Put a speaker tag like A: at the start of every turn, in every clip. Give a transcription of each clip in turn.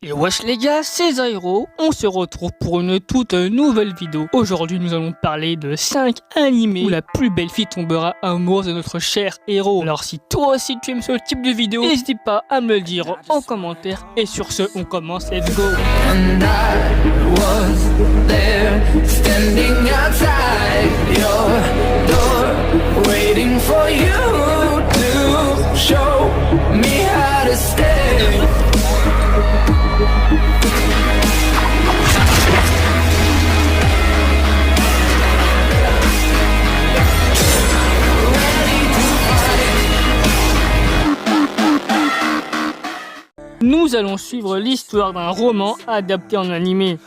A: Et wesh les gars, c'est Zairo, on se retrouve pour une toute nouvelle vidéo. Aujourd'hui nous allons parler de 5 animés où la plus belle fille tombera amoureuse de notre cher héros. Alors si toi aussi tu aimes ce type de vidéo, n'hésite pas à me le dire en commentaire. Et sur ce, on commence, let's go. And I was there, standing outside your door, waiting for you to show me how to stay. Nous allons suivre l'histoire d'un roman adapté en animé.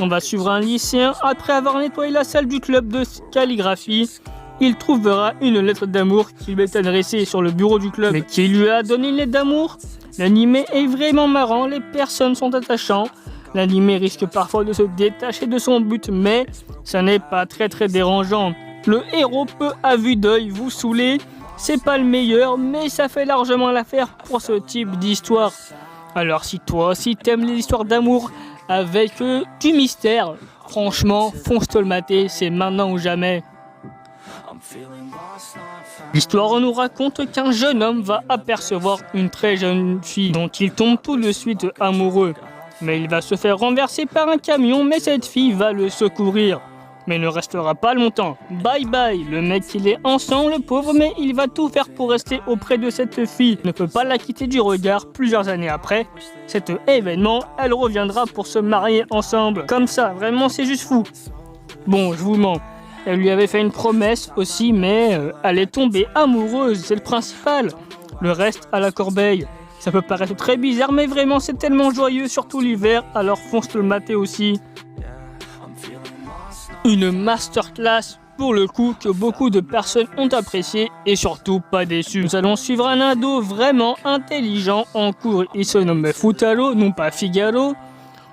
A: On va suivre un lycéen, après avoir nettoyé la salle du club de calligraphie, il trouvera une lettre d'amour qui lui est adressée sur le bureau du club. Mais qui lui a donné une lettre d'amour? L'animé est vraiment marrant, les personnes sont attachantes. L'animé risque parfois de se détacher de son but, mais ça n'est pas très dérangeant. Le héros peut à vue d'œil vous saouler, c'est pas le meilleur, mais ça fait largement l'affaire pour ce type d'histoire. Alors si toi aussi t'aimes les histoires d'amour avec du mystère, franchement fonce te le mater, c'est maintenant ou jamais. L'histoire nous raconte qu'un jeune homme va apercevoir une très jeune fille dont il tombe tout de suite amoureux. Mais il va se faire renverser par un camion, mais cette fille va le secourir. Mais ne restera pas longtemps. Bye bye, le mec il est ensemble, le pauvre, mais il va tout faire pour rester auprès de cette fille. Il ne peut pas la quitter du regard. Plusieurs années après cet événement, elle reviendra pour se marier ensemble. Comme ça, vraiment c'est juste fou. Bon, je vous mens. Elle lui avait fait une promesse aussi, mais elle est tombée amoureuse, c'est le principal. Le reste à la corbeille. Ça peut paraître très bizarre, mais vraiment c'est tellement joyeux, surtout l'hiver, alors fonce le mater aussi. Une masterclass pour le coup que beaucoup de personnes ont apprécié et surtout pas déçu. Nous allons suivre un ado vraiment intelligent en cours. Il se nomme Futaro, non pas Figaro.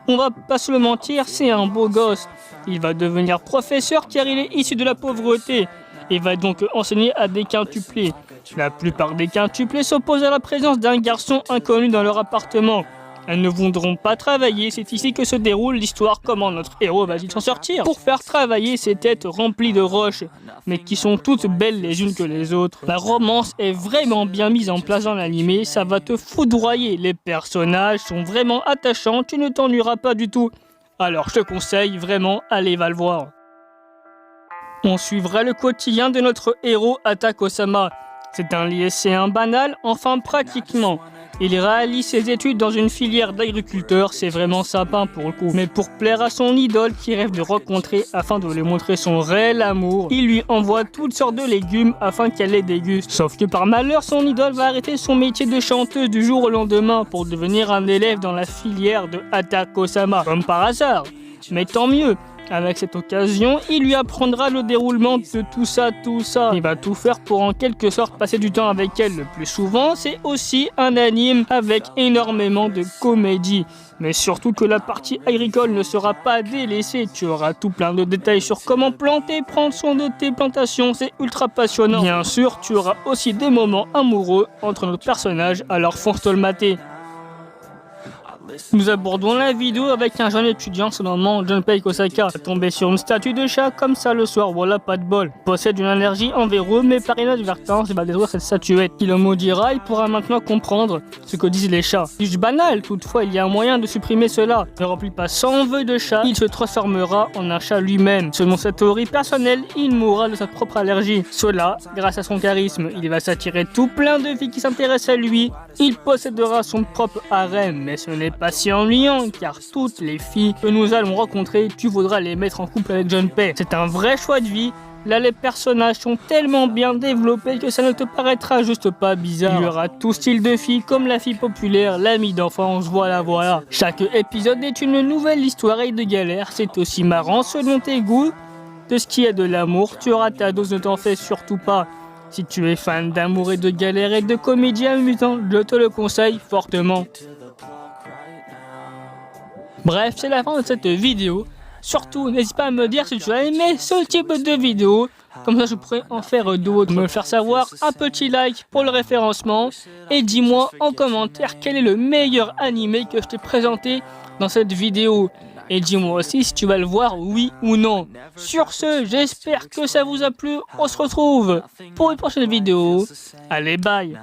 A: On va pas se le mentir, c'est un beau gosse. Il va devenir professeur car il est issu de la pauvreté et va donc enseigner à des quintuplés. La plupart des quintuplés s'opposent à la présence d'un garçon inconnu dans leur appartement. Elles ne voudront pas travailler, c'est ici que se déroule l'histoire, comment notre héros va-t-il s'en sortir pour faire travailler ces têtes remplies de roches, mais qui sont toutes belles les unes que les autres. La romance est vraiment bien mise en place dans l'animé, ça va te foudroyer, les personnages sont vraiment attachants, tu ne t'ennuieras pas du tout. Alors je te conseille vraiment, allez va le voir. On suivra le quotidien de notre héros Atako-sama. C'est un lycéen banal, enfin pratiquement. Il réalise ses études dans une filière d'agriculteur, c'est vraiment sympa pour le coup. Mais pour plaire à son idole qui rêve de rencontrer afin de lui montrer son réel amour, il lui envoie toutes sortes de légumes afin qu'elle les déguste. Sauf que par malheur, son idole va arrêter son métier de chanteuse du jour au lendemain pour devenir un élève dans la filière de Atako-sama. Comme par hasard. Mais tant mieux. Avec cette occasion, il lui apprendra le déroulement de tout ça. Il va tout faire pour en quelque sorte passer du temps avec elle. Le plus souvent, c'est aussi un anime avec énormément de comédie. Mais surtout que la partie agricole ne sera pas délaissée. Tu auras tout plein de détails sur comment planter, prendre soin de tes plantations. C'est ultra passionnant. Bien sûr, tu auras aussi des moments amoureux entre nos personnages, alors fonce te le mater. Nous abordons la vidéo avec un jeune étudiant, son nom Junpei Kosaka, tombé sur une statue de chat comme ça le soir, voilà pas de bol. Il possède une allergie envers eux, mais par inadvertance, il va détruire cette statuette. Il le maudira, il pourra maintenant comprendre ce que disent les chats. C'est juste banal, toutefois il y a un moyen de supprimer cela. Ne remplit pas 100 vœux de chat, il se transformera en un chat lui-même. Selon sa théorie personnelle, il mourra de sa propre allergie. Cela, grâce à son charisme, il va s'attirer tout plein de filles qui s'intéressent à lui. Il possédera son propre harem, mais ce n'est pas si ennuyant car toutes les filles que nous allons rencontrer, tu voudras les mettre en couple avec Junpei. C'est un vrai choix de vie. Là, les personnages sont tellement bien développés que ça ne te paraîtra juste pas bizarre. Il y aura tout style de filles comme la fille populaire, l'amie d'enfance, voilà. Chaque épisode est une nouvelle histoire et de galère. C'est aussi marrant selon tes goûts. De ce qui est de l'amour, tu auras ta dose, ne t'en fais surtout pas. Si tu es fan d'amour et de galère et de comédie amusante, je te le conseille fortement. Bref, c'est la fin de cette vidéo. Surtout, n'hésite pas à me dire si tu as aimé ce type de vidéo. Comme ça, je pourrais en faire d'autres. Me le faire savoir, un petit like pour le référencement. Et dis-moi en commentaire quel est le meilleur animé que je t'ai présenté dans cette vidéo. Et dis-moi aussi si tu vas le voir, oui ou non. Sur ce, j'espère que ça vous a plu. On se retrouve pour une prochaine vidéo. Allez, bye.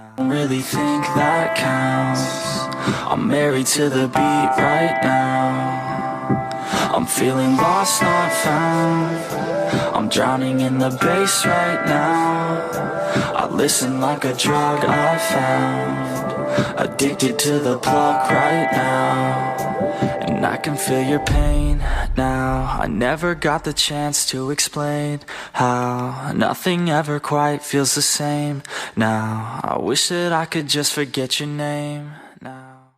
A: I'm feeling lost, not found. I'm drowning in the bass right now. I listen like a drug I found. Addicted to the plug right now. And I can feel your pain now. I never got the chance to explain how nothing ever quite feels the same now. I wish that I could just forget your name.